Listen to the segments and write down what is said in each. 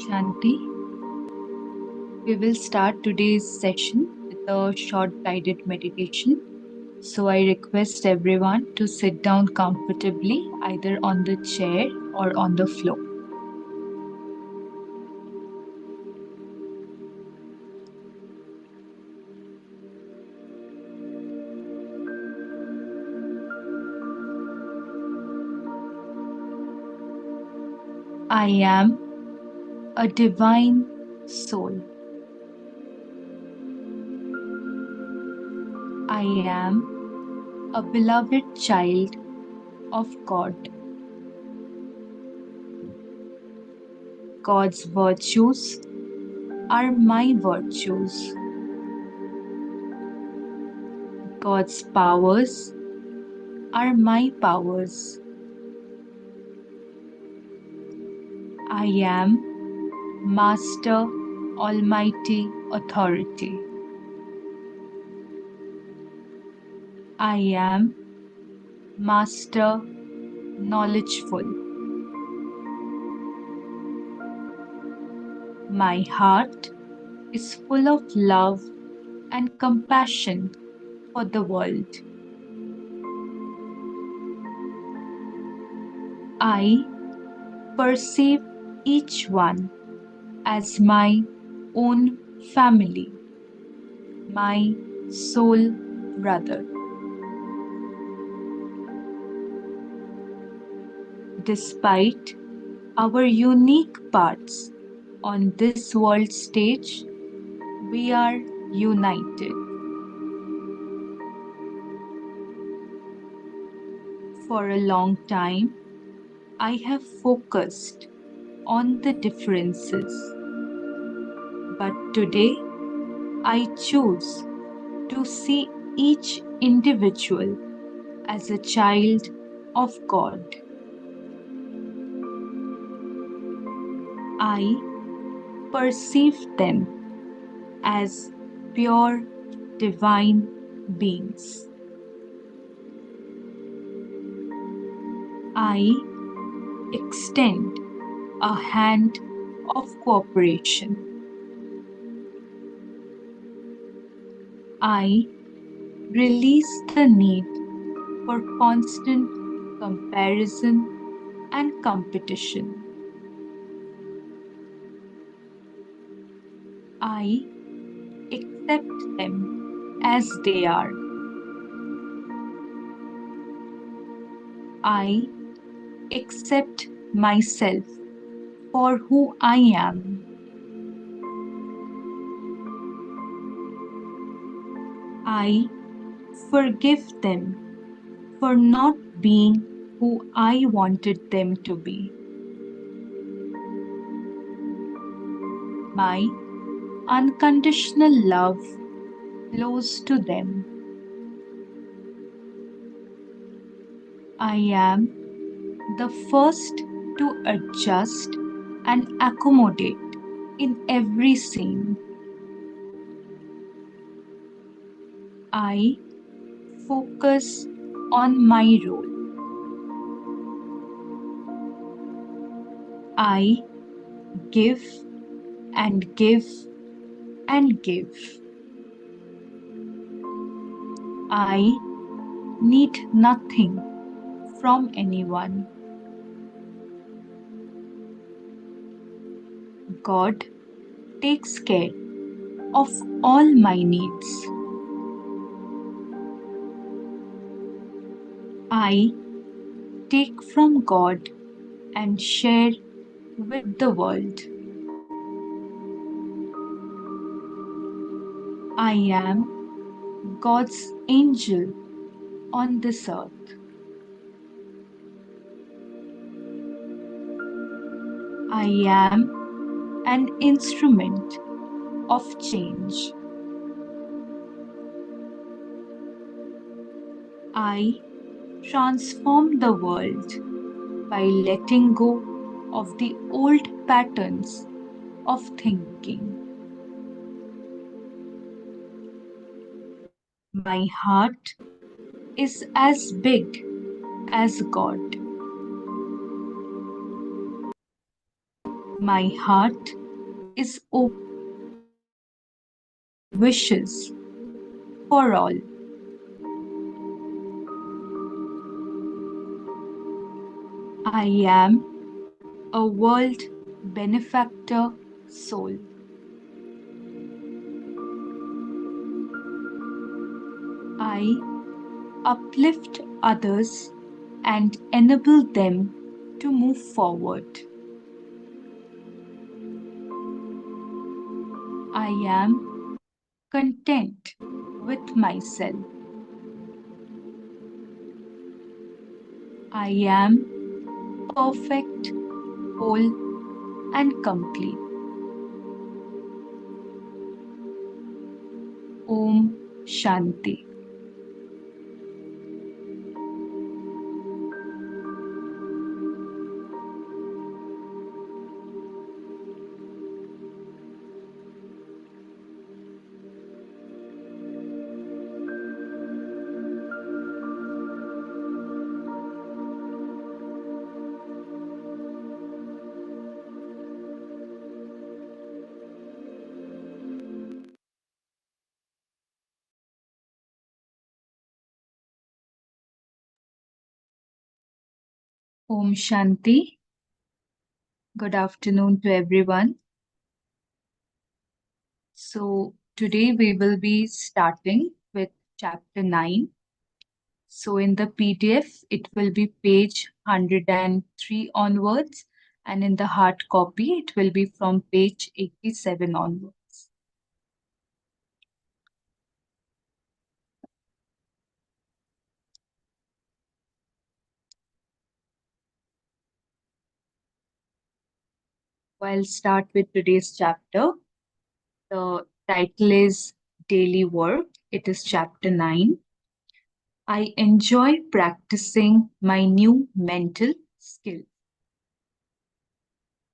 Shanti. We will start today's session with a short guided meditation. So I request everyone to sit down comfortably either on the chair or on the floor. I am a divine soul. I am a beloved child of God. God's virtues are my virtues. God's powers are my powers. I am Master Almighty Authority. I am Master Knowledgeful. My heart is full of love and compassion for the world. I perceive each one as my own family, my soul brother. Despite our unique parts on this world stage, we are united. For a long time, I have focused on the differences. But today, I choose to see each individual as a child of God. I perceive them as pure divine beings. I extend a hand of cooperation. I release the need for constant comparison and competition. I accept them as they are. I accept myself for who I am. I forgive them for not being who I wanted them to be. My unconditional love flows to them. I am the first to adjust and accommodate in every scene. I focus on my role. I give and give and give. I need nothing from anyone. God takes care of all my needs. I take from God and share with the world. I am God's angel on this earth. I am an instrument of change. I transform the world by letting go of the old patterns of thinking. My heart is as big as God. My heart is open to wishes for all. I am a world benefactor soul. I uplift others and enable them to move forward. I am content with myself. I am perfect, whole, and complete. Om Shanti. Om Shanti. Good afternoon to everyone. So, today we will be starting with chapter 9. So, in the PDF, it will be page 103 onwards, and in the hard copy, it will be from page 87 onwards. So I'll start with today's chapter. The title is Daily Work. It is chapter 9. I enjoy practicing my new mental skill.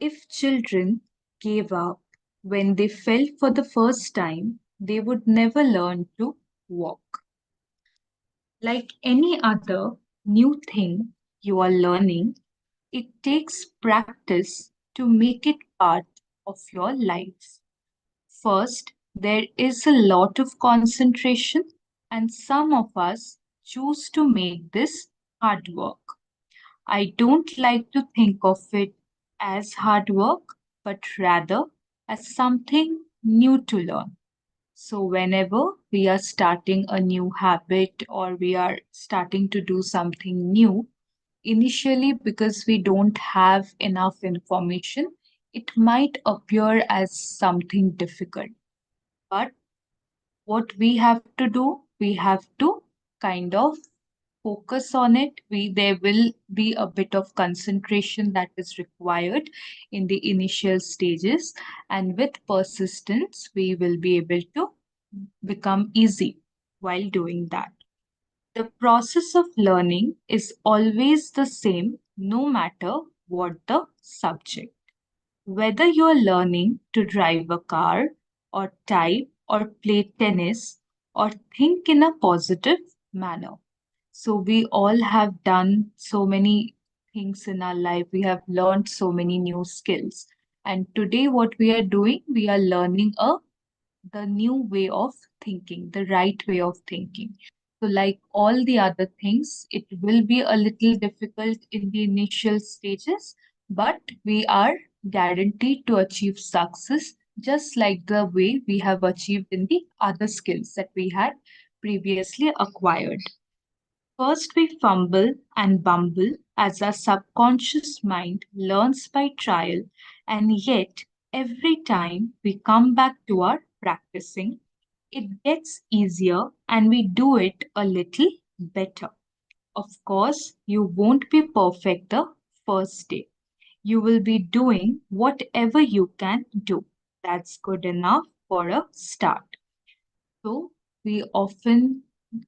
If children gave up when they fell for the first time, they would never learn to walk. Like any other new thing you are learning, it takes practice to make it part of your life. First, there is a lot of concentration, and some of us choose to make this hard work. I don't like to think of it as hard work, but rather as something new to learn. So, whenever we are starting a new habit or we are starting to do something new, initially because we don't have enough information, it might appear as something difficult. But what we have to do, we have to kind of focus on it. There will be a bit of concentration that is required in the initial stages, and with persistence we will be able to become easy while doing that. The process of learning is always the same, no matter what the subject. Whether you are learning to drive a car, or type, or play tennis, or think in a positive manner. So, we all have done so many things in our life. We have learned so many new skills. And today, what we are doing, we are learning the new way of thinking, the right way of thinking. So, like all the other things, it will be a little difficult in the initial stages, but we are guaranteed to achieve success just like the way we have achieved in the other skills that we had previously acquired. First, we fumble and bumble as our subconscious mind learns by trial, and yet, every time we come back to our practicing, it gets easier and we do it a little better. Of course, you won't be perfect the first day. You will be doing whatever you can do. That's good enough for a start. So we often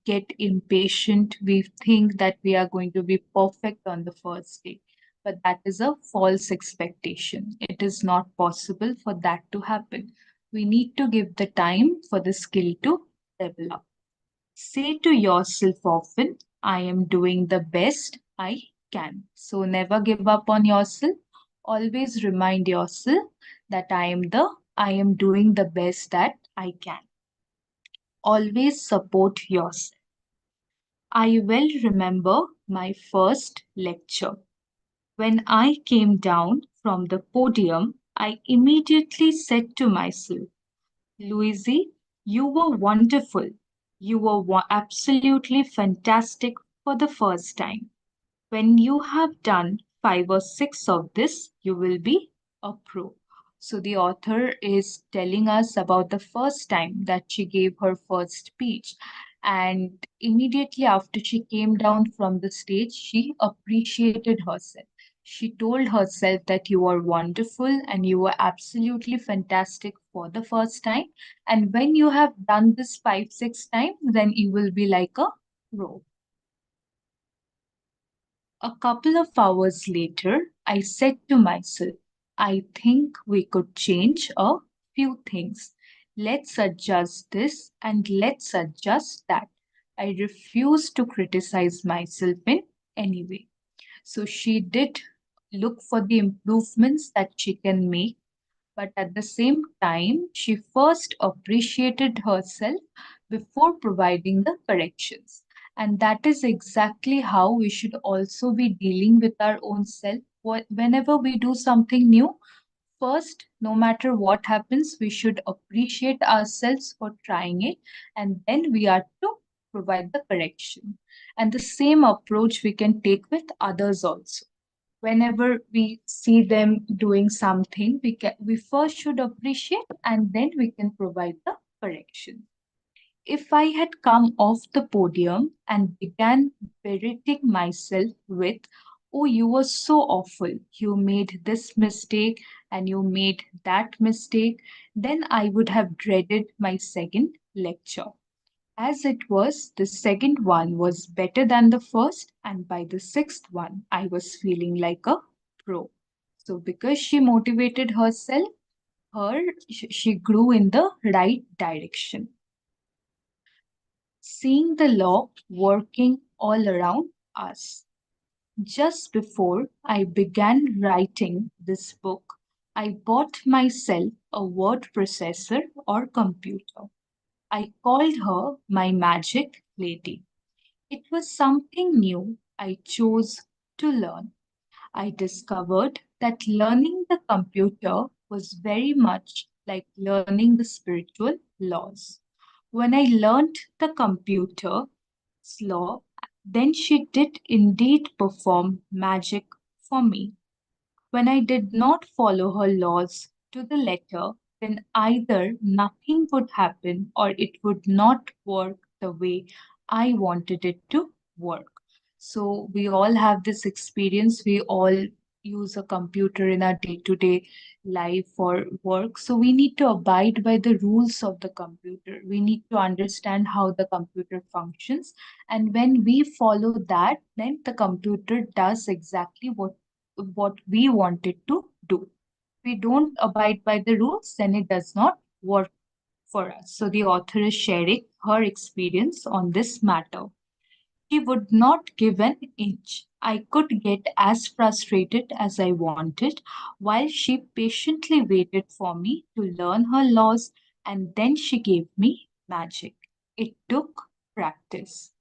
get impatient. We think that we are going to be perfect on the first day. But that is a false expectation. It is not possible for that to happen. We need to give the time for the skill to develop. Say to yourself often, I am doing the best I can. So never give up on yourself. Always remind yourself that I am doing the best that I can. Always support yourself. I well remember my first lecture. When I came down from the podium, I immediately said to myself, Louise, you were wonderful. You were absolutely fantastic for the first time. When you have done five or six of this, you will be a pro. So the author is telling us about the first time that she gave her first speech. And immediately after she came down from the stage, she appreciated herself. She told herself that you are wonderful and you were absolutely fantastic for the first time. And when you have done this five, six times, then you will be like a pro. A couple of hours later, I said to myself, I think we could change a few things. Let's adjust this and let's adjust that. I refuse to criticize myself in any way. So she did look for the improvements that she can make, but at the same time, she first appreciated herself before providing the corrections. And that is exactly how we should also be dealing with our own self. Whenever we do something new, first, no matter what happens, we should appreciate ourselves for trying it, and then we are to provide the correction. And the same approach we can take with others also. Whenever we see them doing something, we first should appreciate and then we can provide the correction. If I had come off the podium and began berating myself with, oh, you were so awful, you made this mistake and you made that mistake, then I would have dreaded my second lecture. As it was, the second one was better than the first, and by the sixth one, I was feeling like a pro. So, because she motivated herself, she grew in the right direction. Seeing the law working all around us. Just before I began writing this book, I bought myself a word processor or computer. I called her my magic lady. It was something new I chose to learn. I discovered that learning the computer was very much like learning the spiritual laws. When I learned the computer's law, then she did indeed perform magic for me. When I did not follow her laws to the letter, then either nothing would happen or it would not work the way I wanted it to work. So, we all have this experience. We all use a computer in our day to day life or work. So, we need to abide by the rules of the computer. We need to understand how the computer functions. And when we follow that, then the computer does exactly what we want it to do. If we don't abide by the rules, then it does not work for us. So the author is sharing her experience on this matter. She would not give an inch. I could get as frustrated as I wanted while she patiently waited for me to learn her laws, and then she gave me magic. It took practice.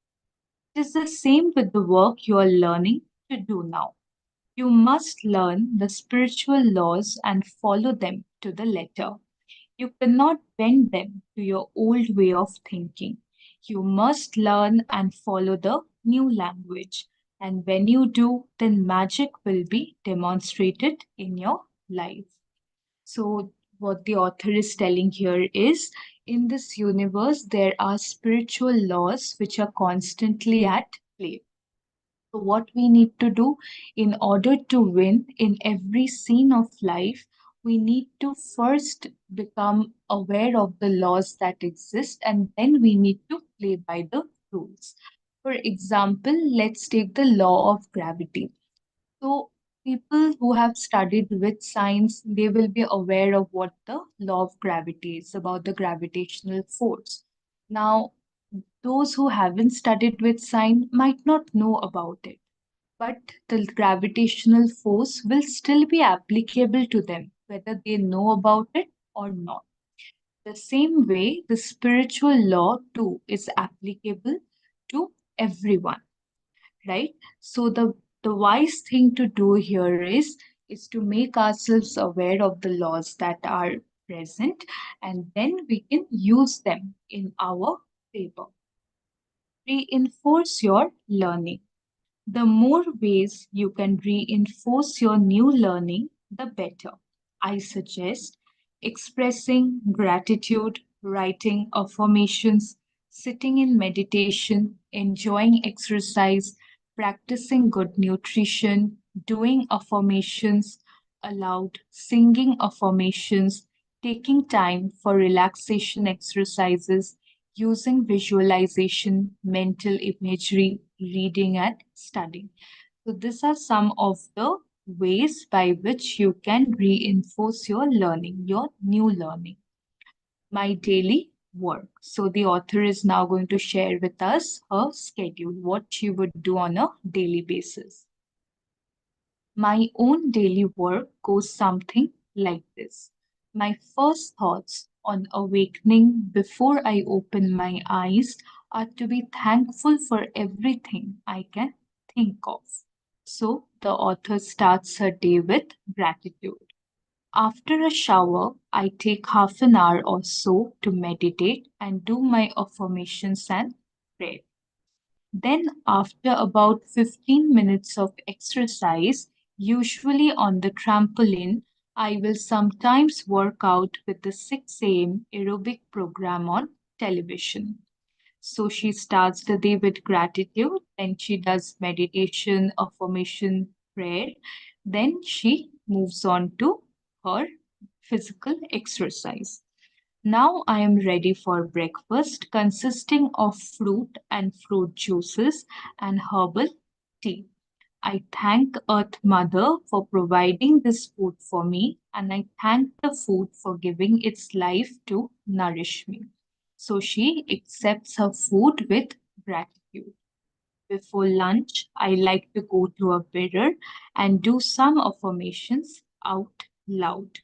It is the same with the work you are learning to do now. You must learn the spiritual laws and follow them to the letter. You cannot bend them to your old way of thinking. You must learn and follow the new language. And when you do, then magic will be demonstrated in your life. So, what the author is telling here is in this universe, there are spiritual laws which are constantly at play. So, what we need to do in order to win in every scene of life, we need to first become aware of the laws that exist and then we need to play by the rules. For example, let's take the law of gravity. So, people who have studied with science, they will be aware of what the law of gravity is about the gravitational force. Now, those who haven't studied with science might not know about it, but the gravitational force will still be applicable to them, whether they know about it or not. The same way, the spiritual law too is applicable to everyone, right? So the wise thing to do here is to make ourselves aware of the laws that are present, and then we can use them in our favor. Reinforce your learning. The more ways you can reinforce your new learning, the better. I suggest expressing gratitude, writing affirmations, sitting in meditation, enjoying exercise, practicing good nutrition, doing affirmations aloud, singing affirmations, taking time for relaxation exercises, using visualization, mental imagery, reading, and studying. So, these are some of the ways by which you can reinforce your learning, your new learning. My daily work. So, the author is now going to share with us her schedule, what she would do on a daily basis. My own daily work goes something like this. My first thoughts on awakening before I open my eyes are to be thankful for everything I can think of. So the author starts her day with gratitude. After a shower, I take half an hour or so to meditate and do my affirmations and prayer. Then, after about 15 minutes of exercise, usually on the trampoline, I will sometimes work out with the 6 a.m. aerobic program on television. So she starts the day with gratitude, then she does meditation, affirmation, prayer, then she moves on to her physical exercise. Now I am ready for breakfast consisting of fruit and fruit juices and herbal tea. I thank Earth Mother for providing this food for me, and I thank the food for giving its life to nourish me. So she accepts her food with gratitude. Before lunch, I like to go to a mirror and do some affirmations out loud.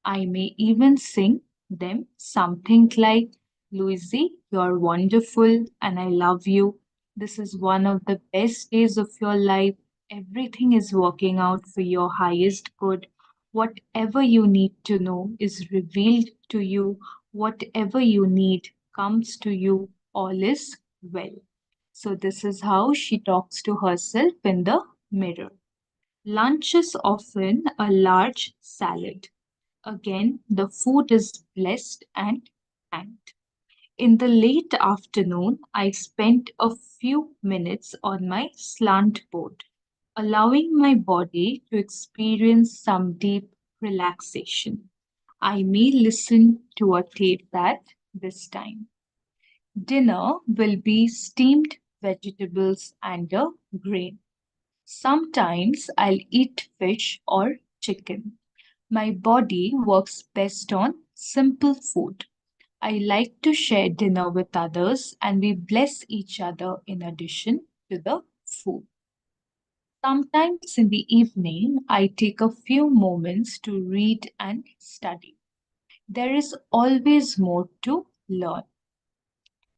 I may even sing them something like, Louise, you're wonderful and I love you. This is one of the best days of your life. Everything is working out for your highest good. Whatever you need to know is revealed to you. Whatever you need comes to you. All is well. So, this is how she talks to herself in the mirror. Lunch is often a large salad. Again, the food is blessed and thanked. In the late afternoon, I spent a few minutes on my slant board, allowing my body to experience some deep relaxation. I may listen to a tape at this time. Dinner will be steamed vegetables and a grain. Sometimes I'll eat fish or chicken. My body works best on simple food. I like to share dinner with others and we bless each other in addition to the food. Sometimes in the evening, I take a few moments to read and study. There is always more to learn.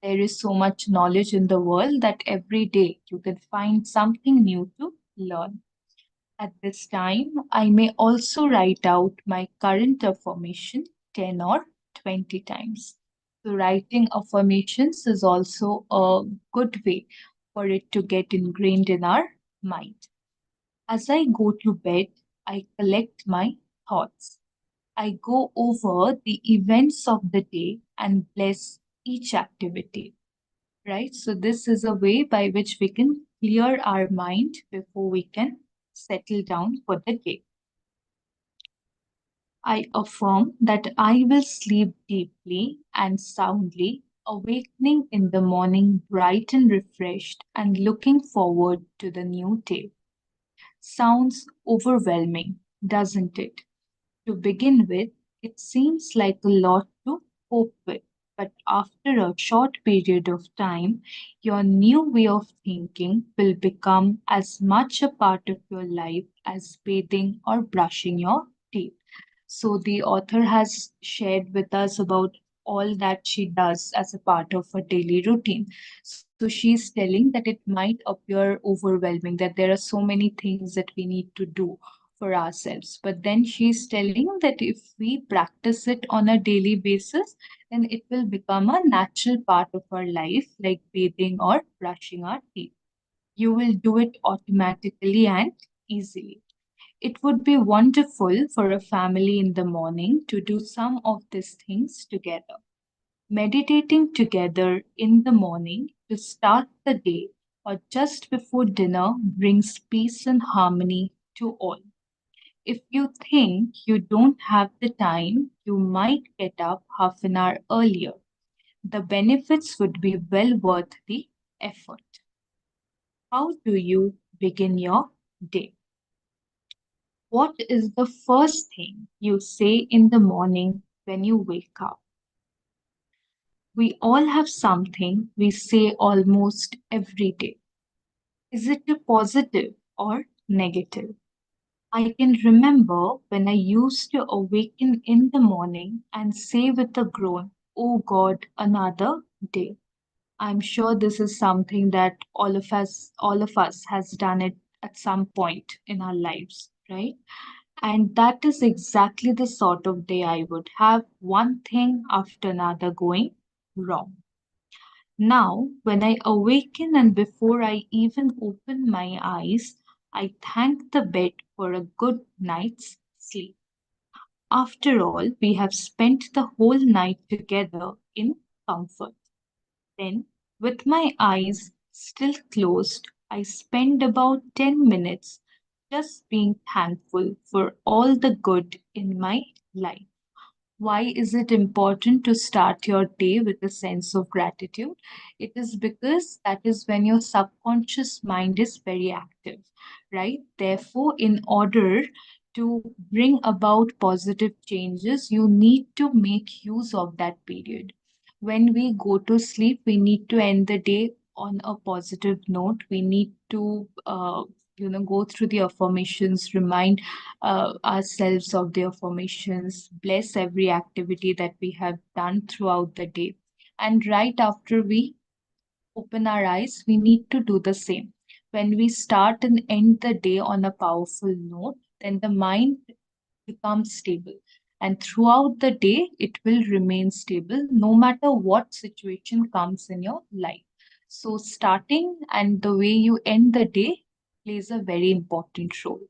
There is so much knowledge in the world that every day you can find something new to learn. At this time, I may also write out my current affirmation 10 or 20 times. So, writing affirmations is also a good way for it to get ingrained in our mind. As I go to bed, I collect my thoughts. I go over the events of the day and bless each activity, right? So, this is a way by which we can clear our mind before we can settle down for the day. I affirm that I will sleep deeply and soundly, awakening in the morning bright and refreshed and looking forward to the new day. Sounds overwhelming, doesn't it? To begin with, it seems like a lot to cope with. but after a short period of time, your new way of thinking will become as much a part of your life as bathing or brushing your teeth. So the author has shared with us about all that she does as a part of her daily routine. So she's telling that it might appear overwhelming, that there are so many things that we need to do for ourselves. But then she's telling that if we practice it on a daily basis, then it will become a natural part of our life, like bathing or brushing our teeth. You will do it automatically and easily. It would be wonderful for a family in the morning to do some of these things together. Meditating together in the morning to start the day or just before dinner brings peace and harmony to all. If you think you don't have the time, you might get up half an hour earlier. The benefits would be well worth the effort. How do you begin your day? What is the first thing you say in the morning when you wake up? We all have something we say almost every day. Is it a positive or negative? I can remember when I used to awaken in the morning and say with a groan, "Oh God, another day." I'm sure this is something that all of us has done it at some point in our lives, right? And that is exactly the sort of day I would have, one thing after another going wrong. Now, when I awaken and before I even open my eyes, I thank the bed for a good night's sleep. After all, we have spent the whole night together in comfort. Then, with my eyes still closed, I spend about 10 minutes just being thankful for all the good in my life. Why is it important to start your day with a sense of gratitude? It is because that is when your subconscious mind is very active, right? Therefore, in order to bring about positive changes, you need to make use of that period. When we go to sleep, we need to end the day on a positive note. We need to, go through the affirmations, remind ourselves of the affirmations, bless every activity that we have done throughout the day. And right after we open our eyes, we need to do the same. When we start and end the day on a powerful note, then the mind becomes stable. And throughout the day, it will remain stable no matter what situation comes in your life. So, starting and the way you end the day plays a very important role.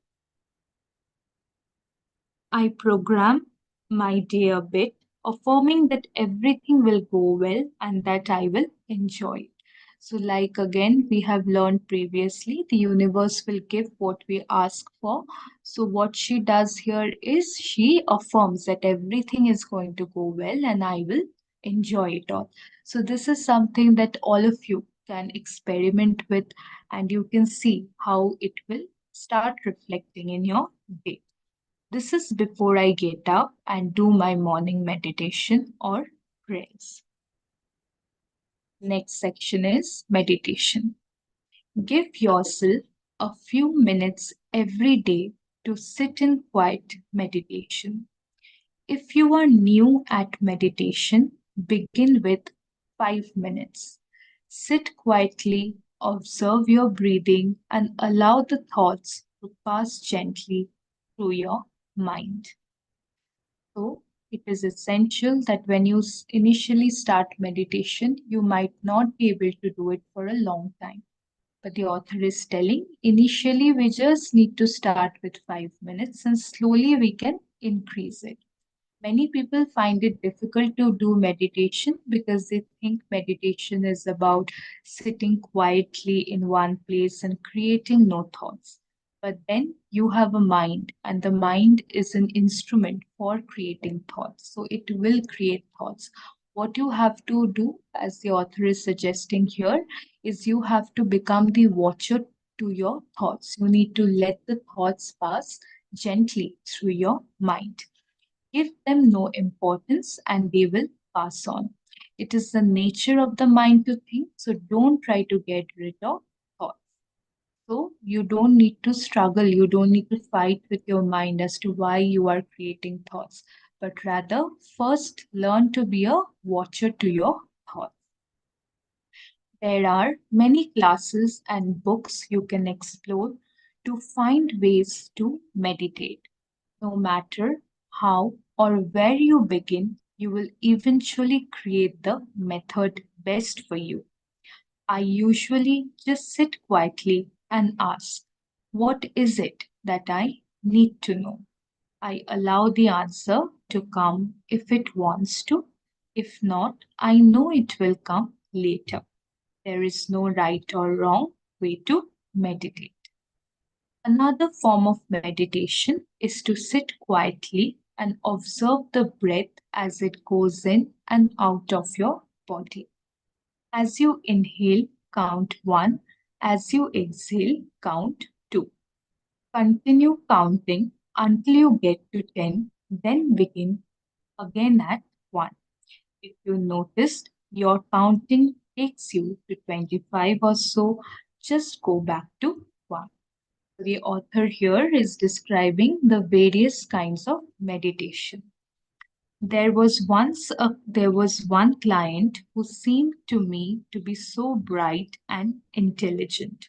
I program my day a bit, affirming that everything will go well and that I will enjoy it. So, like again, we have learned previously, the universe will give what we ask for. So, what she does here is she affirms that everything is going to go well and I will enjoy it all. So, this is something that all of you can experiment with, and you can see how it will start reflecting in your day. This is before I get up and do my morning meditation or prayers. Next section is meditation. Give yourself a few minutes every day to sit in quiet meditation. If you are new at meditation, begin with 5 minutes. Sit quietly, observe your breathing, and allow the thoughts to pass gently through your mind. So, it is essential that when you initially start meditation, you might not be able to do it for a long time. But the author is telling initially we just need to start with 5 minutes and slowly we can increase it. Many people find it difficult to do meditation because they think meditation is about sitting quietly in one place and creating no thoughts. But then you have a mind, and the mind is an instrument for creating thoughts. So it will create thoughts. What you have to do, as the author is suggesting here, is you have to become the watcher to your thoughts. You need to let the thoughts pass gently through your mind. Give them no importance and they will pass on. It is the nature of the mind to think, so don't try to get rid of thoughts. So you don't need to struggle, you don't need to fight with your mind as to why you are creating thoughts, but rather first learn to be a watcher to your thoughts. There are many classes and books you can explore to find ways to meditate. No matter how or where you begin, you will eventually create the method best for you. I usually just sit quietly and ask, what is it that I need to know? I allow the answer to come if it wants to. If not, I know it will come later. There is no right or wrong way to meditate. Another form of meditation is to sit quietly and observe the breath as it goes in and out of your body. As you inhale, count 1. As you exhale, count 2. Continue counting until you get to 10, then begin again at 1. If you noticed your counting takes you to 25 or so, just go back to 1. The author here is describing the various kinds of meditation. There was one client who seemed to me to be so bright and intelligent.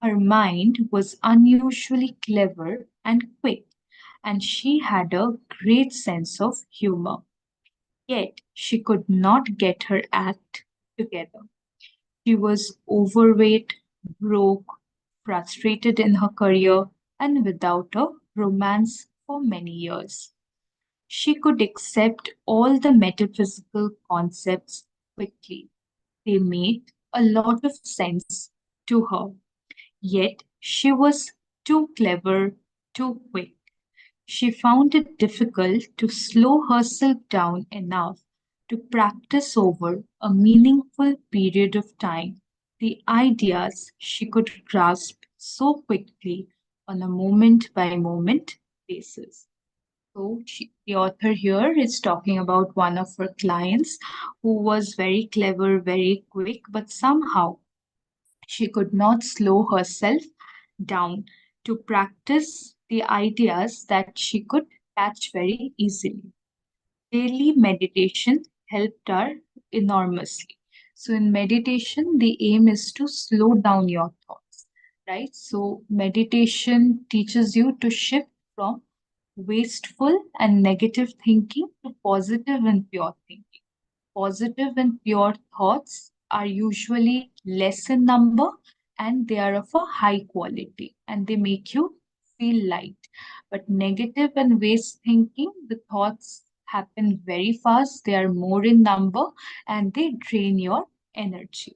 Her mind was unusually clever and quick, and she had a great sense of humor. Yet she could not get her act together. She was overweight, broke, frustrated in her career, and without a romance for many years. She could accept all the metaphysical concepts quickly. They made a lot of sense to her. Yet she was too clever, too quick. She found it difficult to slow herself down enough to practice over a meaningful period of time the ideas she could grasp so quickly on a moment by moment basis. The author here is talking about one of her clients who was very clever, very quick, but somehow she could not slow herself down to practice the ideas that she could catch very easily. Daily meditation helped her enormously. So, in meditation, the aim is to slow down your thoughts, right? So, meditation teaches you to shift from wasteful and negative thinking to positive and pure thinking. Positive and pure thoughts are usually less in number and they are of a high quality and they make you feel light. But negative and waste thinking, the thoughts happen very fast, they are more in number and they drain your energy.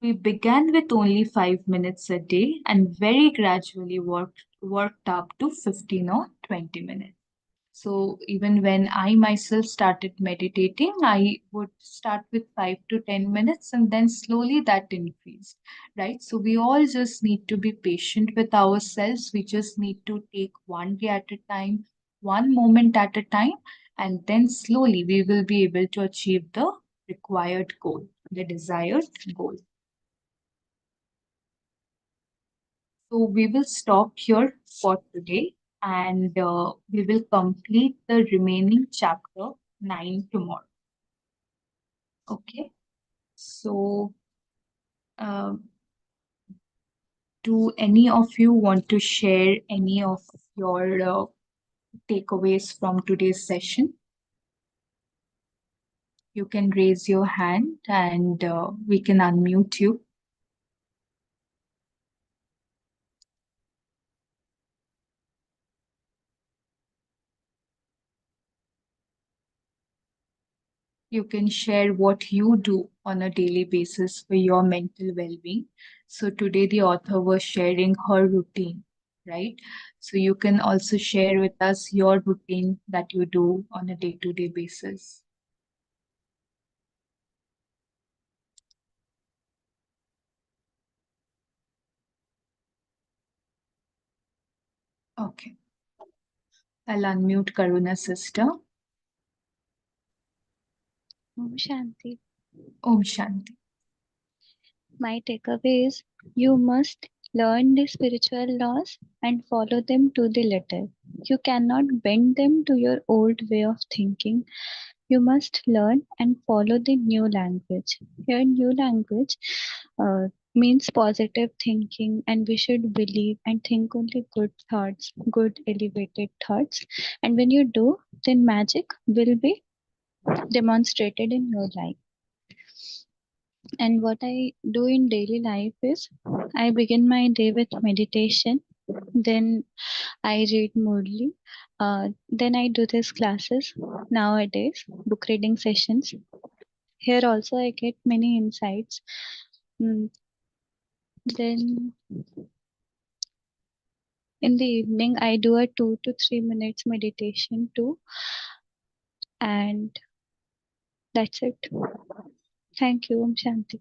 We began with only 5 minutes a day and very gradually worked up to 15 or 20 minutes. So even when I myself started meditating, I would start with 5 to 10 minutes and then slowly that increased, right? So we all just need to be patient with ourselves. We just need to take one day at a time, one moment at a time, and then slowly we will be able to achieve the required goal, the desired goal. So we will stop here for today and we will complete the remaining chapter 9 tomorrow. Okay. So, um, do any of you want to share any of your takeaways from today's session? You can raise your hand and we can unmute you. You can share what you do on a daily basis for your mental well-being. So today the author was sharing her routine, right? So you can also share with us your routine that you do on a day-to-day basis. Okay. I'll unmute Karuna's sister. Om Shanti. Om Shanti. My takeaway is you must learn the spiritual laws and follow them to the letter. You cannot bend them to your old way of thinking. You must learn and follow the new language. Your new language means positive thinking, and we should believe and think only good thoughts, good elevated thoughts. And when you do, then magic will be demonstrated in your life. And what I do in daily life is I begin my day with meditation. Then I read Murli. Then I do these classes nowadays, book reading sessions. Here also I get many insights. Then in the evening I do a 2 to 3 minutes meditation too. And that's it. Thank you, Om Shanti.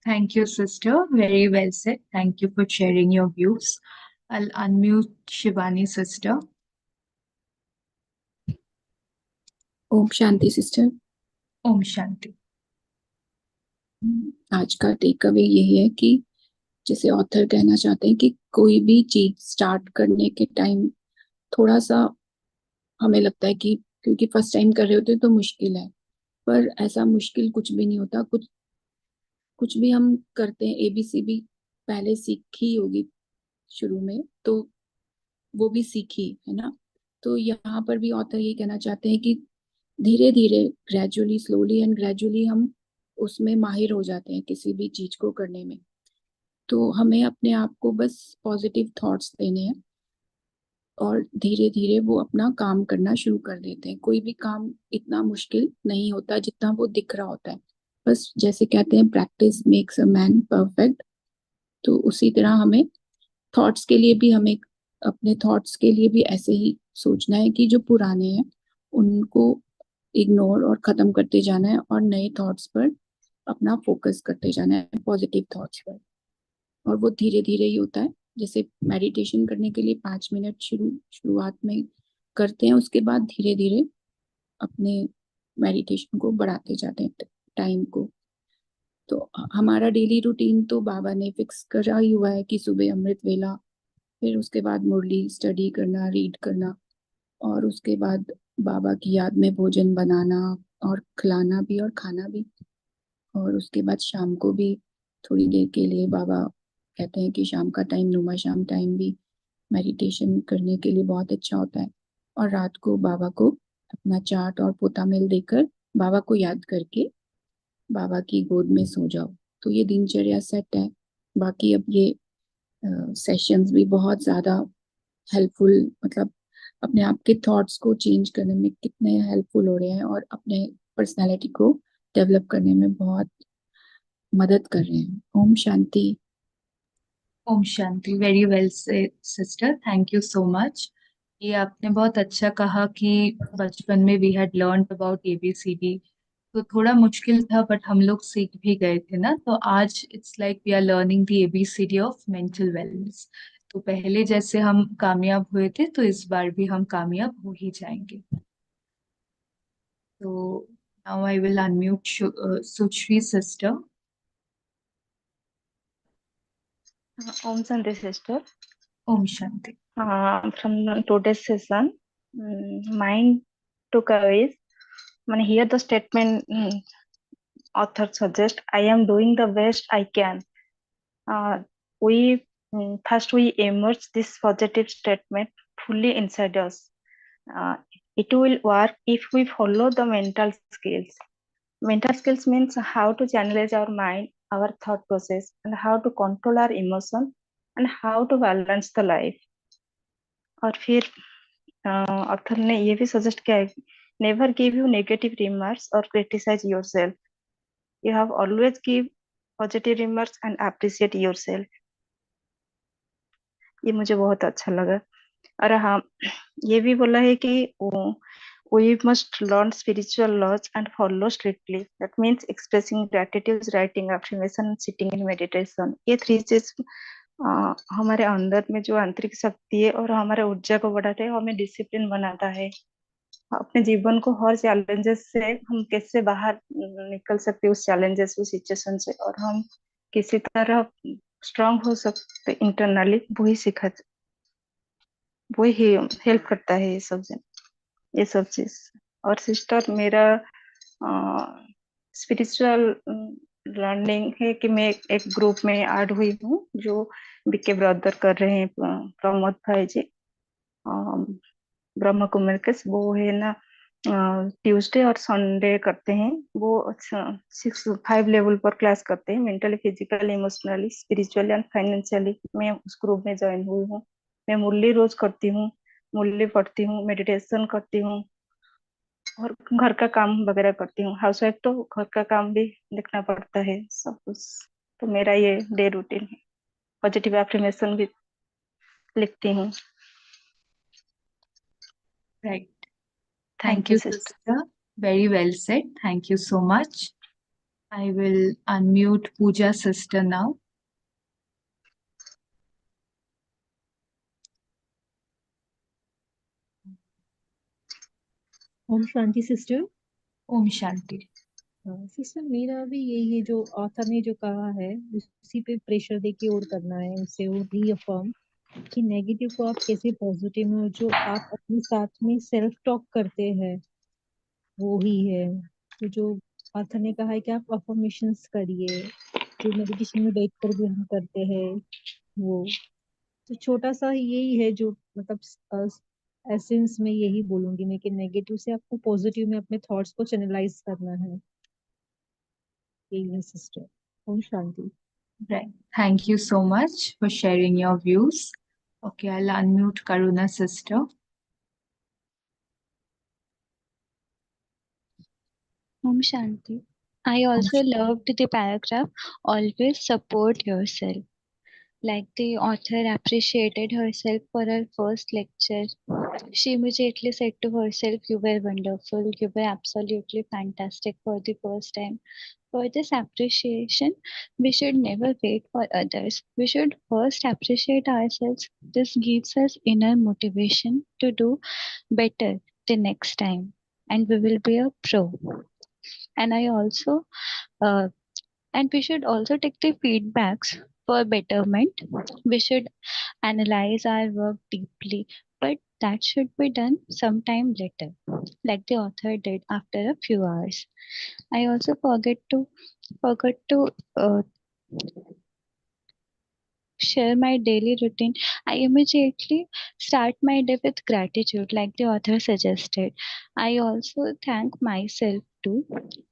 Thank you, sister. Very well said. Thank you for sharing your views. I'll unmute Shivani, sister. ओम शांति sister. Om Shanti. आज का take away यही है कि जैसे author कहना चाहते हैं कि कोई भी चीज स्टार्ट करने के टाइम थोड़ा सा हमें लगता है कि क्योंकि फर्स्ट टाइम कर रहे होते हैं तो मुश्किल है, पर ऐसा मुश्किल कुछ भी नहीं होता। कुछ कुछ भी हम करते हैं, एबीसीडी पहले सीखी होगी शुरू में, तो वो भी सीखी है ना। तो यहाँ पर भी ऑथर ये कहना चाहते हैं कि धीरे धीरे, ग्रेजुअली, स्लोली एंड ग्रेजुअली हम उसमें माहिर हो जाते हैं किसी भी चीज को करने में। तो हमें अपने आप को बस पॉजिटिव थॉट्स देने हैं और धीरे धीरे वो अपना काम करना शुरू कर देते हैं। कोई भी काम इतना मुश्किल नहीं होता जितना वो दिख रहा होता है। बस जैसे कहते हैं practice makes a man perfect, तो उसी तरह हमें थॉट्स के लिए भी हमें अपने थॉट्स के लिए भी ऐसे ही सोचना है कि जो पुराने हैं उनको इग्नोर और खत्म करते जाना है और नए थॉट्स पर अपना फोकस करते जाना है, पॉजिटिव थॉट्स पर। और वो धीरे धीरे ही होता है। जैसे मेडिटेशन करने के लिए 5 मिनट शुरुआत में करते हैं, उसके बाद धीरे धीरे अपने मेडिटेशन को बढ़ाते जाते हैं टाइम को। तो हमारा डेली रूटीन तो बाबा ने फिक्स करा ही हुआ है कि सुबह अमृत वेला, फिर उसके बाद मुरली स्टडी करना, रीड करना, और उसके बाद बाबा की याद में भोजन बनाना और खिलाना भी और खाना भी। और उसके बाद शाम को भी थोड़ी देर के लिए, बाबा कहते हैं कि शाम का टाइम, नुमा शाम टाइम भी मेडिटेशन करने के लिए बहुत अच्छा होता है। और रात को बाबा को अपना चाट और पोता मिल देकर बाबा को याद करके बाबा की गोद में सो जाओ। तो ये दिनचर्या सेट है। बाकी अब ये सेशंस भी बहुत ज़्यादा हेल्पफुल, मतलब अपने आप के थॉट्स को चेंज करने में कितने हेल्पफुल हो रहे हैं और अपने पर्सनालिटी को डेवलप करने में बहुत मदद कर रहे हैं। ओम शांति। ओम शांति। Very well said sister, thank you so much. ये आपने बहुत अच्छा कहा कि बचपन में we had learn about ABCD, तो थोड़ा मुश्किल था बट हम लोग सीख भी गए थे ना। तो आज it's like we are learning the ABCD of mental wellness. तो पहले जैसे हम कामयाब हुए थे तो इस बार भी हम कामयाब हो ही जाएंगे। तो now I will unmute Sushri sister. Om Shanti sister. ओम शांति। From today's session, mind took away. When hear the statement, author suggest, I am doing the best I can. We first we immerse this positive statement fully inside us. It will work if we follow the mental skills. Mental skills means how to channelize our mind, our thought process, and how to control our emotion, and how to balance the life. और फिर author ने ये भी suggest किया है, never give you negative remarks और criticise yourself, you have always give positive remarks and appreciate yourself. ये मुझे बहुत अच्छा लगा। और हाँ, ये भी बोला है कि we must learn spiritual laws and follow strictly. That means expressing gratitude, writing affirmation, sitting in meditation. ये 3 चीज हमारे अंदर में जो आंतरिक शक्ति है और हमारे ऊर्जा को बढ़ाता है, हमें डिसिप्लिन बनाता है। अपने जीवन को हर चैलेंजेस से हम कैसे बाहर निकल सकते उस चैलेंजेस उस सिचुएशन से, और हम किसी तरह स्ट्रांग हो सकते इंटरनली, वही हेल्प करता है ये सब चीज। और सिस्टर, मेरा स्पिरिचुअल लर्निंग है कि मैं एक ग्रुप में ऐड हुई हूँ जो बीके ब्रदर कर रहे हैं, प्रमोद भाई जी, ब्रह्मकुमारिस। वो है ना, ट्यूसडे और संडे करते हैं वो। 5 लेवल पर क्लास करते हैं, mentally, physically, emotionally, spiritually and financially. मैं उस ग्रुप में ज्वाइन हुई हूँ। मैं मुरली रोज करती हूँ, मुरली पढ़ती हूँ, मेडिटेशन करती हूँ, और घर का काम वगैरह करती हूँ। हाउस वाइफ तो घर का काम भी देखना पड़ता है सब कुछ। तो मेरा ये डे रूटीन है। पॉजिटिव एफर्मेशन भी लिखती हूँ। Right. Thank Thank you you, sister. sister. Very well said. Thank you so much. I will unmute Pooja sister now. Om Shanti sister. Om Shanti. Sister, मेरा भी यही है जो ऑथर ने जो कहा है उसी पे प्रेशर दे के और करना है उनसे, वो रीअफर्म कि नेगेटिव को आप कैसे पॉजिटिव में, जो आप अपने साथ में सेल्फ टॉक करते हैं वो ही है। तो जो ऑथर ने कहा है कि आप अफर्मेशंस करिए, जो मेडिटेशन में बैठ कर भी हम करते हैं वो। तो छोटा सा यही है जो मतलब एसेंस में यही बोलूंगी मैं कि नेगेटिव से आपको पॉजिटिव में अपने थॉट्स को चैनलाइज करना है। यही है सिस्टर। ओम शांति। Right. Thank you so much for sharing your views. Okay, I'll unmute Karuna sister. Om Shanti. I Om also Shanti. loved the paragraph, always support yourself. Like the author appreciated herself for her first lecture. She immediately said to herself, "You were wonderful, you were absolutely fantastic for the first time." For this appreciation, we should never wait for others. We should first appreciate ourselves. This gives us inner motivation to do better the next time, and we will be a pro. And I also uh, and we should also take the feedbacks for betterment. We should analyze our work deeply, but that should be done sometime later, like the author did after a few hours. I also forgot to share my daily routine. I immediately start my day with gratitude, like the author suggested. I also thank myself too.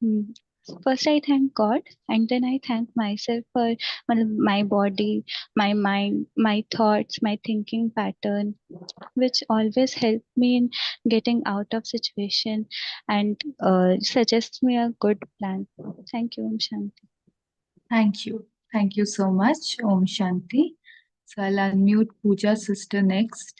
Mm, First, I thank God, and then I thank myself for my body, my mind, my thoughts, my thinking pattern, which always help me in getting out of situation and suggests me a good plan. Thank you, Om Shanti. Thank you. Thank you so much, Om Shanti. So I'll unmute Pooja sister next.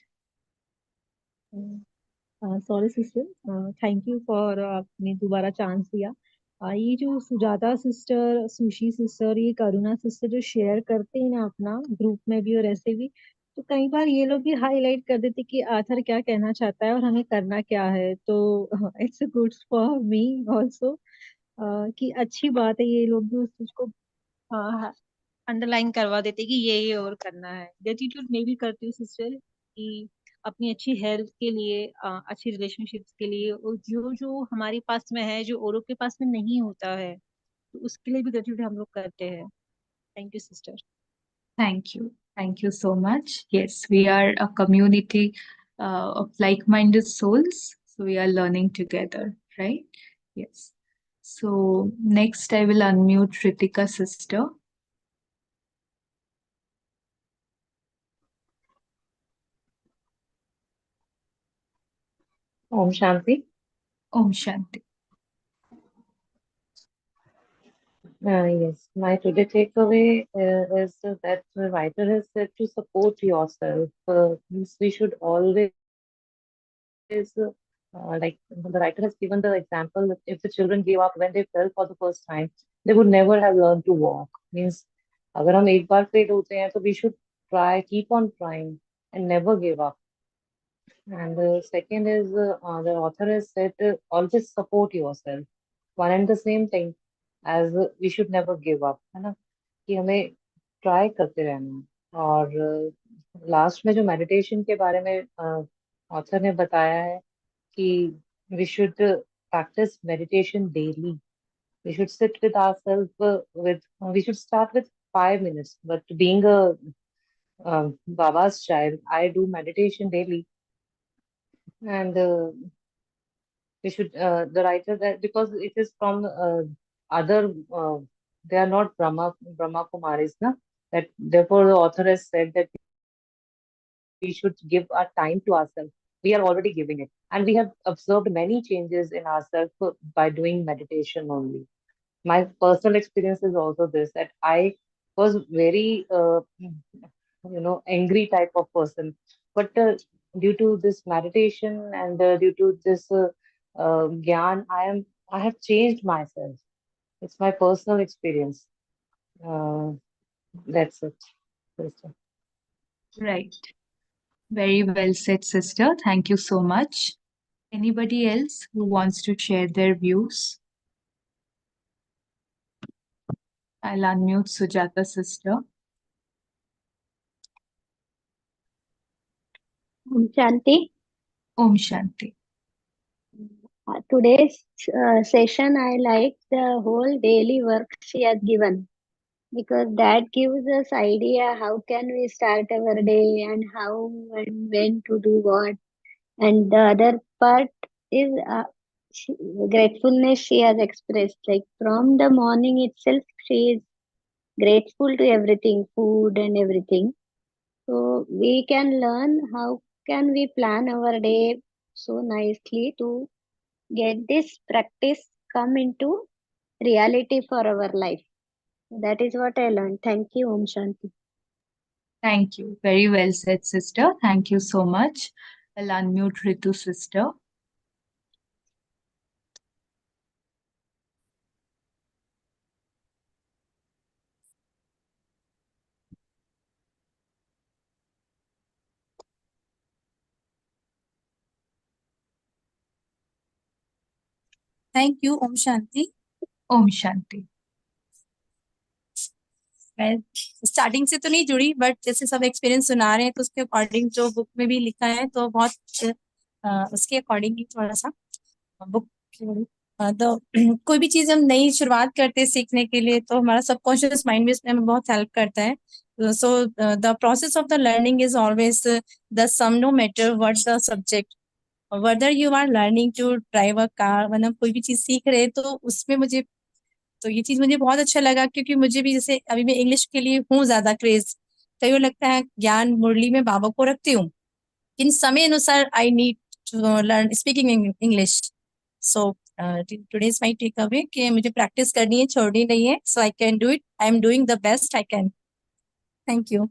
Sorry sister, thank you for आपने दोबारा chance दिया। ये जो Sujata sister, sushi sister, ये करुणा sister जो share करते हैं ना अपना ग्रुप में भी और ऐसे भी, तो कई बार ये लोग भी हाईलाइट कर देते कि आथर क्या कहना चाहता है और हमें करना क्या है। तो it's good for me also कि अच्छी बात है ये लोग भी उस चीज को अंडरलाइन करवा देते कि ये और करना है। ग्रेटिट्यूड मैं भी करती हूँ सिस्टर कि अपनी अच्छी हेल्थ के लिए, अच्छी रिलेशनशिप्स के लिए, और जो जो हमारे पास में है जो औरों के पास में नहीं होता है, तो उसके लिए भी ग्रेटिट्यूड हम लोग करते हैं। Thank you sister. Thank you. Thank you so much. Yes, we are a community of like-minded souls. So we are learning together, right? Yes. So next I will unmute Ritika sister. Om Shanti. Om Shanti. Yes, my today takeaway is that the writer has said to support yourself. Means we should always, like the writer has given the example that if the children gave up when they fell for the first time, they would never have learned to walk. Means अगर हम एक बार fail होते हैं तो we should try, keep on trying and never give up. And the second is the author has said always support yourself. One and the same thing as we should never give up, है ना, कि हमें try करते रहना है। और last में जो मेडिटेशन के बारे में ऑथर ने बताया है कि we should practice meditation daily. We should sit with ourselves we should start with 5 minutes. But being a Baba's child, I do meditation daily. And we should, the writer, that because it is from other, they are not brahmakumaris, na? That therefore the author has said that we should give our time to ourselves. We are already giving it. And we have observed many changes in ourselves by doing meditation only. My personal experience is also this, that I was very angry type of person, but due to this meditation and due to this gyan, I have changed myself. It's my personal experience. uh, that's it, sister. Right. Very well said, sister. Thank you so much. Anybody else who wants to share their views? I'll unmute Sujata, sister. Shanti, Om Shanti. today's session, I like the whole daily work she has given because that gives us idea how can we start our day and how and when to do what. And the other part is she, gratefulness she has expressed. Like from the morning itself, she is grateful to everything, food and everything. So we can learn how can we plan our day so nicely to get this practice come into reality for our life. That is what I learned. Thank you, Om Shanti. Thank you. Very well said, sister. Thank you so much. I'll unmute Ritu, sister. Thank you, Om Shanti. Om Shanti. मैं starting से तो नहीं जुड़ी, but जैसे सब experience सुना रहे हैं तो उसके अकॉर्डिंग जो बुक में भी लिखा है तो बहुत उसके अकॉर्डिंग ही थोड़ा सा बुक तो कोई भी चीज हम नई शुरुआत करते हैं सीखने के लिए तो हमारा सबकॉन्शियस माइंड भी इसमें हमें बहुत हेल्प करता है. So the process of the learning is always the same, no matter what the subject, whether you are learning to drive a car, मतलब कोई भी चीज सीख रहे हैं तो उसमें मुझे तो ये चीज मुझे बहुत अच्छा लगा क्योंकि मुझे भी जैसे अभी मैं इंग्लिश के लिए हूँ ज्यादा क्रेज, कई बार लगता है ज्ञान मुरली में बाबा को रखती हूँ, इन समय अनुसार I need to learn speaking English. So today's my take away कि मुझे प्रैक्टिस करनी है, छोड़नी नहीं है. So I can do it. I am doing the best I can. Thank you.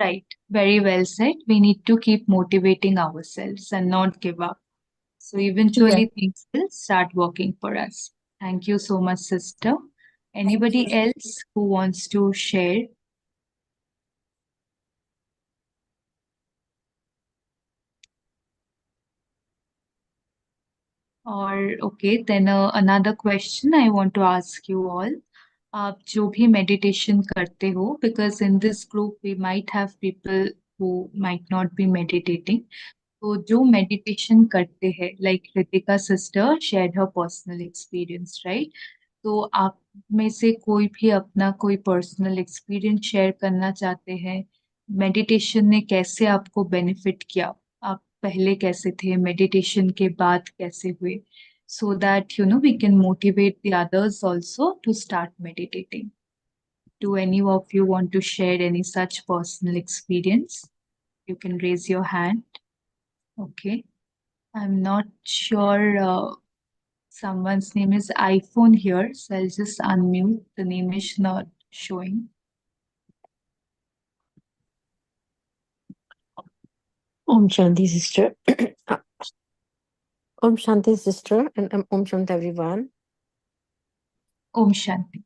Right. Very well said. We need to keep motivating ourselves and not give up. So eventually things will start working for us. Thank you so much, sister. Anybody else who wants to share? Or okay, then another question I want to ask you all. आप जो भी meditation करते हो, because in this group we might have people who might not be meditating. तो जो meditation करते हैं, like Ritika sister shared her personal experience, right? तो आप में से कोई भी अपना कोई पर्सनल एक्सपीरियंस शेयर करना चाहते हैं? मेडिटेशन ने कैसे आपको बेनिफिट किया? आप पहले कैसे थे? मेडिटेशन के बाद कैसे हुए? So that we can motivate the others also to start meditating. Do any of you want to share any such personal experience? You can raise your hand. Okay. I'm not sure. Someone's name is iPhone here, so I'll just unmute. The name is not showing. Om Shanti, sister. Om Shanti, sister, and Om Shanti, everyone. Om Shanti.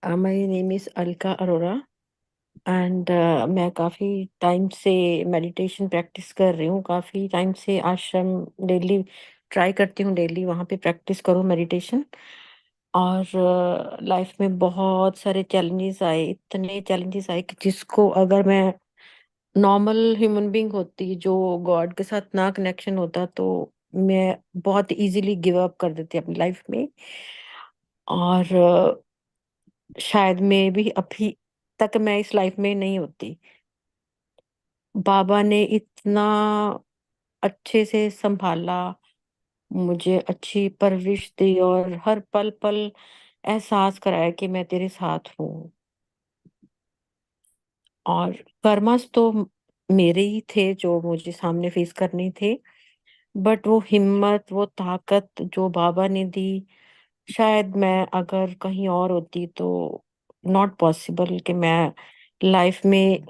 My name is Alka Arora. And मैं काफ़ी time से meditation practice कर रही हूँ। काफ़ी time से आश्रम daily try करती हूँ, डेली वहाँ पे प्रैक्टिस करूँ मेडिटेशन। और लाइफ में बहुत सारे चैलेंजेस आए, इतने चैलेंजेस आए कि जिसको अगर मैं नॉर्मल ह्यूमन बीइंग होती, जो गॉड के साथ ना कनेक्शन होता, तो मैं बहुत इजीली गिव अप कर देती अपनी लाइफ में। और शायद मैं भी अभी तक मैं इस लाइफ में नहीं होती। बाबा ने इतना अच्छे से संभाला, मुझे अच्छी परवरिश दी और हर पल पल एहसास कराया कि मैं तेरे साथ हूँ। और कर्मस तो मेरे ही थे जो मुझे सामने फेस करने थे, बट वो हिम्मत, वो ताकत जो बाबा ने दी, शायद मैं अगर कहीं और होती तो नॉट पॉसिबल कि मैं लाइफ में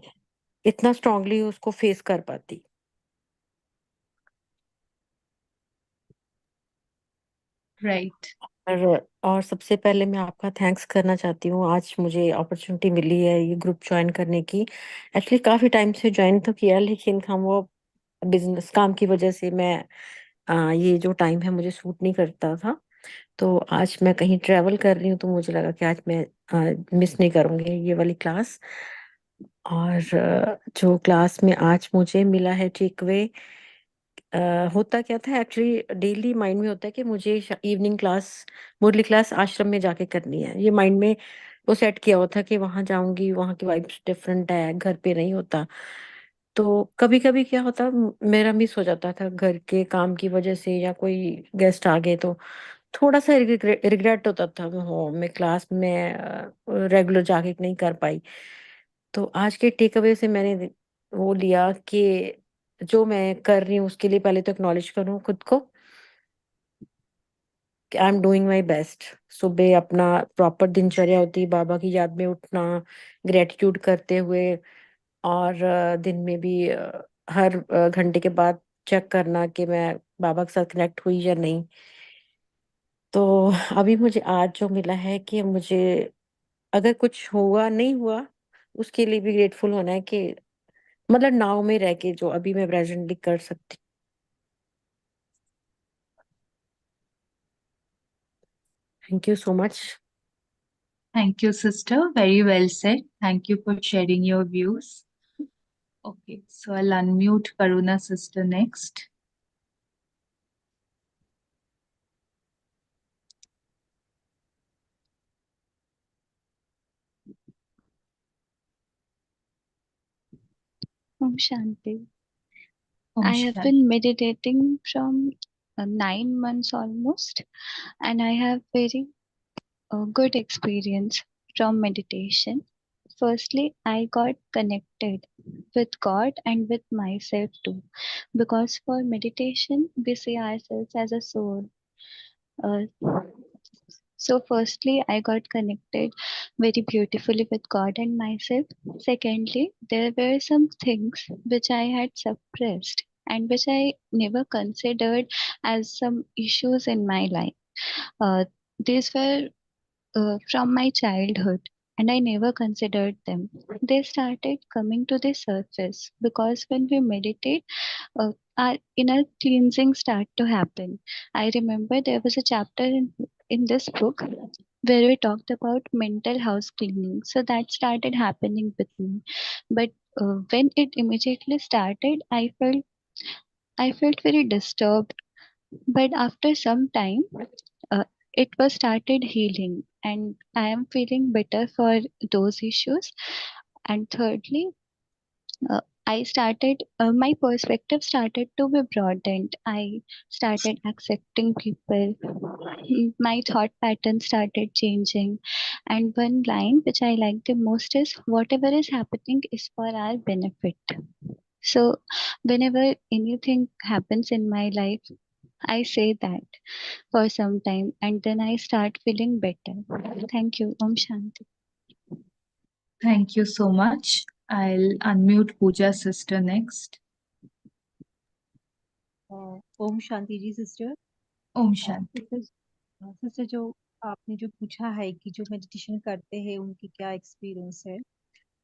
इतना स्ट्रांगली उसको फेस कर पाती। राइट। और सबसे पहले मैं आपका थैंक्स करना चाहती हूँ, आज मुझे अपॉर्चुनिटी मिली है ये ग्रुप ज्वाइन करने की। एक्चुअली काफ़ी टाइम से ज्वाइन तो किया, लेकिन हम वो बिजनेस काम की वजह से मैं ये जो टाइम है मुझे सूट नहीं करता था। तो आज मैं कहीं ट्रैवल कर रही हूँ, तो मुझे लगा कि आज मैं मिस नहीं करूँगी ये वाली क्लास। और जो क्लास में आज मुझे मिला है टेक अवे, होता क्या था एक्चुअली, डेली माइंड में होता है कि मुझे इवनिंग क्लास, मुरली क्लास आश्रम में जाके करनी है। ये माइंड में वो सेट किया हुआ था कि वहां जाऊंगी, वहां की वाइब्स डिफरेंट है, घर पे नहीं होता। तो कभी कभी क्या होता, मेरा मिस हो जाता था घर के काम की वजह से, या कोई गेस्ट आ गए तो थोड़ा सा रिग्रेट होता था। हो मैं क्लास में रेगुलर जाके नहीं कर पाई। तो आज के टेक अवे से मैंने वो लिया कि जो मैं कर रही हूँ उसके लिए पहले तो एक्नॉलेज करूँ खुद को कि आई एम डूइंग माई बेस्ट। सुबह अपना प्रॉपर दिनचर्या होती है, बाबा की याद में उठना, ग्रेटिट्यूड करते हुए, और दिन में भी हर घंटे के बाद चेक करना कि मैं बाबा के साथ कनेक्ट हुई या नहीं। तो अभी मुझे आज जो मिला है कि मुझे अगर कुछ हुआ नहीं हुआ, उसके लिए भी ग्रेटफुल होना है कि मतलब नाव में रह के जो अभी मैं प्रेजेंटली कर सकती। Thank you so much. Thank you, sister. Very well said. Thank you for sharing your views. Okay, so I'll unmute Karuna sister next. Om Shanti. Om I have Shanti. been meditating from 9 months almost, and I have very good experience from meditation. Firstly, I got connected with God and with myself too, because for meditation we see ourselves as a soul. Uh, so, firstly, I got connected very beautifully with God and myself. Secondly, there were some things which I had suppressed and which I never considered as some issues in my life. These were from my childhood, and I never considered them. They started coming to the surface because when we meditate, our inner cleansing start to happen. I remember there was a chapter in this book where we talked about mental house cleaning. So that started happening with me. But when it immediately started, I felt very disturbed. But after some time, uh, it was started healing, and I am feeling better for those issues. And thirdly, I started my perspective started to be broadened. I started accepting people. My thought pattern started changing, and one line which I like the most is whatever is happening is for our benefit. So whenever anything happens in my life, I say that for some time, and then I start feeling better. Thank you. Om Shanti. Thank you so much. I'll unmute Pooja sister next. Om Shanti ji sister. Om Shanti. Sister जो आपने जो पूछा है कि जो meditation करते हैं उनकी क्या एक्सपीरियंस है,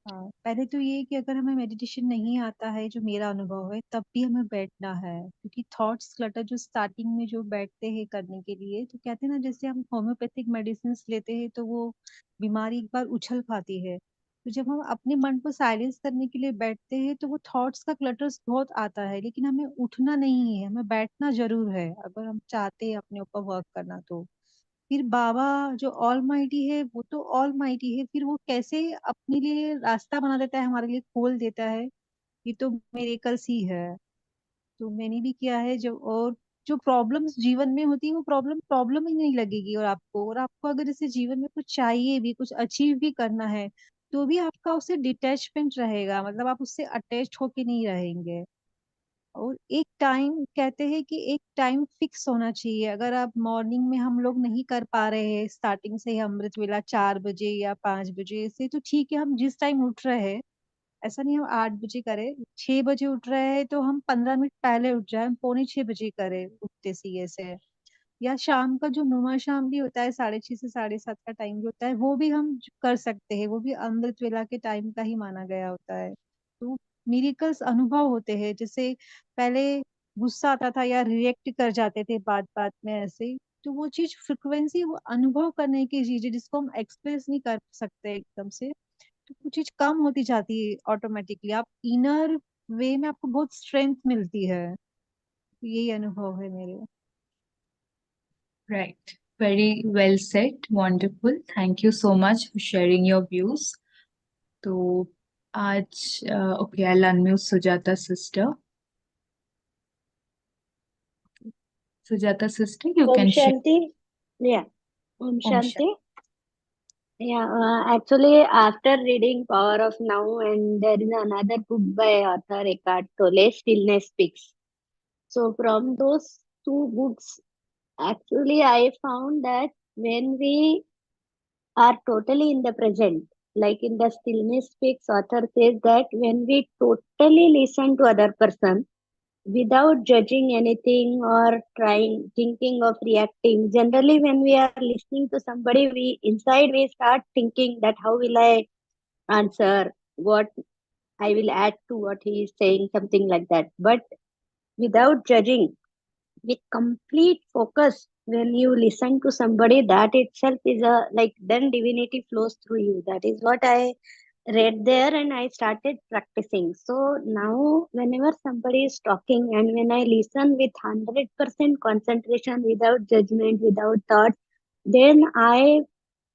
पहले तो ये कि अगर हमें मेडिटेशन नहीं आता है, जो मेरा अनुभव है, तब भी हमें बैठना है, क्योंकि थॉट्स क्लटर जो स्टार्टिंग में जो बैठते हैं करने के लिए, तो कहते हैं ना, जैसे हम होम्योपैथिक मेडिसिन लेते हैं तो वो बीमारी एक बार उछल खाती है, तो जब हम अपने मन को साइलेंस करने के लिए बैठते हैं तो वो थॉट्स का क्लटर्स बहुत आता है, लेकिन हमें उठना नहीं है, हमें बैठना जरूर है अगर हम चाहते हैं अपने ऊपर वर्क करना। तो फिर बाबा जो ऑल माइटी है, वो तो ऑल माइटी है, फिर वो कैसे अपने लिए रास्ता बना देता है, हमारे लिए खोल देता है, ये तो मिरेकल्स ही है। तो मैंने भी किया है जो, और जो प्रॉब्लम्स जीवन में होती है वो प्रॉब्लम प्रॉब्लम ही नहीं लगेगी, और आपको अगर इसे जीवन में कुछ चाहिए भी, कुछ अचीव भी करना है, तो भी आपका उससे डिटैचमेंट रहेगा, मतलब आप उससे अटैच्ड होके नहीं रहेंगे। और एक टाइम कहते हैं कि एक टाइम फिक्स होना चाहिए, अगर आप मॉर्निंग में हम लोग नहीं कर पा रहे हैं स्टार्टिंग से ही अमृत वेला 4 बजे या 5 बजे से, तो ठीक है, हम जिस टाइम उठ रहे हैं, ऐसा नहीं हम 8 बजे करें, 6 बजे उठ रहे हैं तो हम 15 मिनट पहले उठ जाए, हम पौने 6 बजे करें उठते सी से। या शाम का जो नुमा शाम भी होता है, 6:30 से 7:30 का टाइम जो होता है, वो भी हम कर सकते हैं, वो भी अमृत वेला के टाइम का ही माना गया होता है। तो मिरेकल्स अनुभव होते हैं, जैसे पहले गुस्सा आता था या रिएक्ट कर जाते थे बात बात में ऐसे, तो वो चीज फ्रिक्वेंसी, वो अनुभव करने की चीज है जिसको हम एक्सप्रेस नहीं कर सकते एकदम से, तो वो चीज कम होती जाती है ऑटोमेटिकली, आप इनर वे में आपको बहुत स्ट्रेंथ मिलती है। यही अनुभव है मेरे। Right. Very well said. Wonderful. Thank you so much for sharing your views. तो आज okay, I'll unmute Sujata sister. Sujata sister, you Om can share. Shanti. Yeah. Om Om Shanti. Shanti. Yeah, actually, after reading Power of Now, and there is another book by author Eckhart Tolle, Stillness Speaks. So, from those two books, actually, I found that when we are totally in the present, like in the Stillness Speaks, author says that when we totally listen to other person without judging anything or trying thinking of reacting, generally when we are listening to somebody, we inside we start thinking that how will I answer, what I will add to what he is saying, something like that, but without judging, with complete focus, when you listen to somebody, that itself is a, like, then divinity flows through you. That is what I read there, and I started practicing. So now whenever somebody is talking, and when I listen with 100% concentration, without judgment, without thought, then I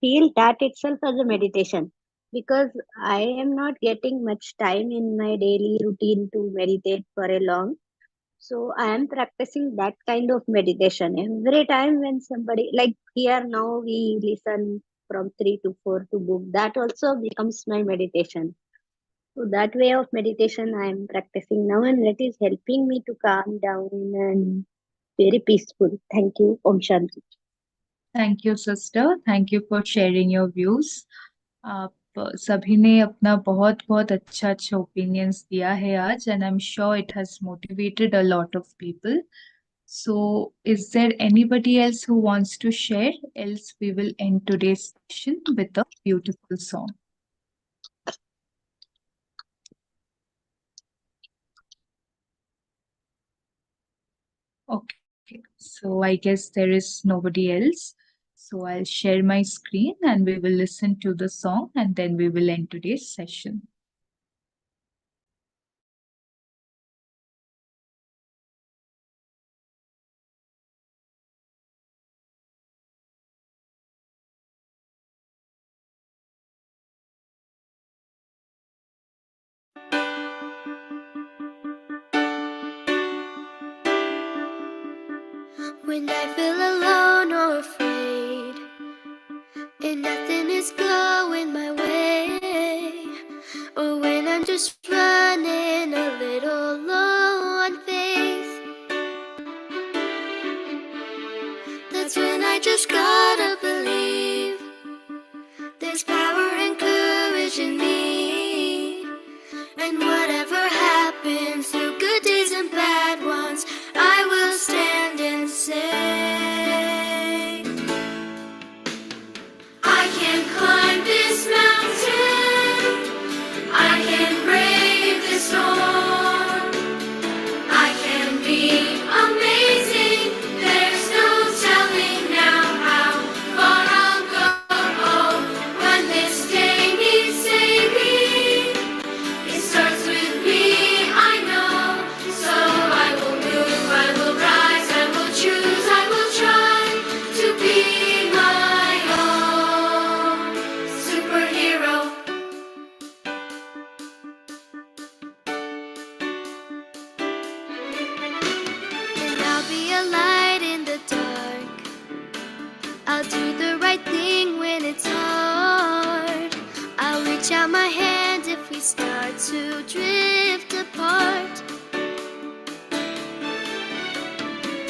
feel that itself as a meditation, because I am not getting much time in my daily routine to meditate for a long. So I am practicing that kind of meditation every time when somebody, like here now we listen from 3 to 4 to book, that also becomes my meditation. So that way of meditation I am practicing now, and that is helping me to calm down and very peaceful. Thank you. Om Shanti. Thank you sister. Thank you for sharing your views. आप सभी ने अपना बहुत बहुत अच्छा अच्छा opinions दिया है आज, and I am sure it has motivated a lot of people. So, is there anybody else who wants to share? Else, we will end today's session with a beautiful song. Okay, so I guess there is nobody else. So, I'll share my screen and we will listen to the song and then we will end today's session. When I feel alone or afraid, and nothing is going my way, or when I'm just running a little low on faith, that's when I just gotta believe there's power and courage in me. And whatever happens, through good days and bad ones, I will stand and say, hand if we start to drift apart.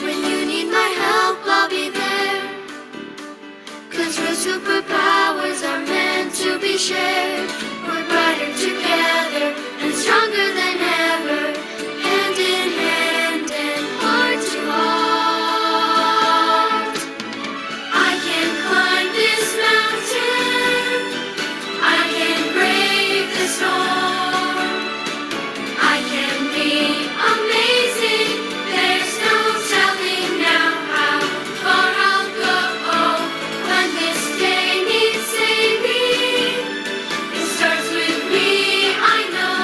When you need my help, I'll be there. 'Cause real superpowers are meant to be shared. We're brighter together and stronger than ever, hand in hand and heart to heart. I can climb this mountain, I can brave the storm, I can be amazing. There's no telling now how far I'll go. When this day needs saving, it starts with me, I know.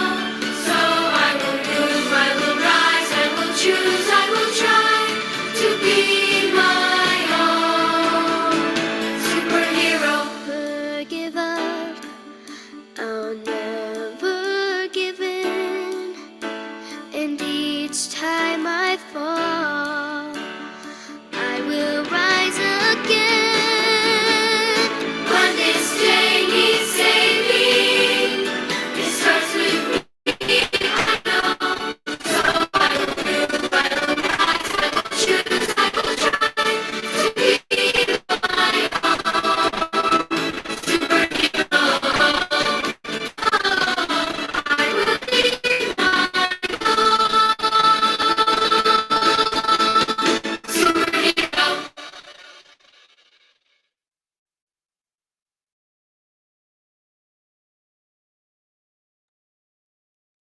So I will move, I will rise, I will choose, I will try to be my own superhero. Never give up, I'll never give in. And each time I fall, I will rise again. When this day needs saving, it starts with me, I know. So I will move, I will rise, I will choose, I will try to be my own superhero. I will be my superhero.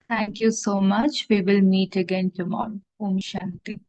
Thank you so much. We will meet again tomorrow. Om Shanti.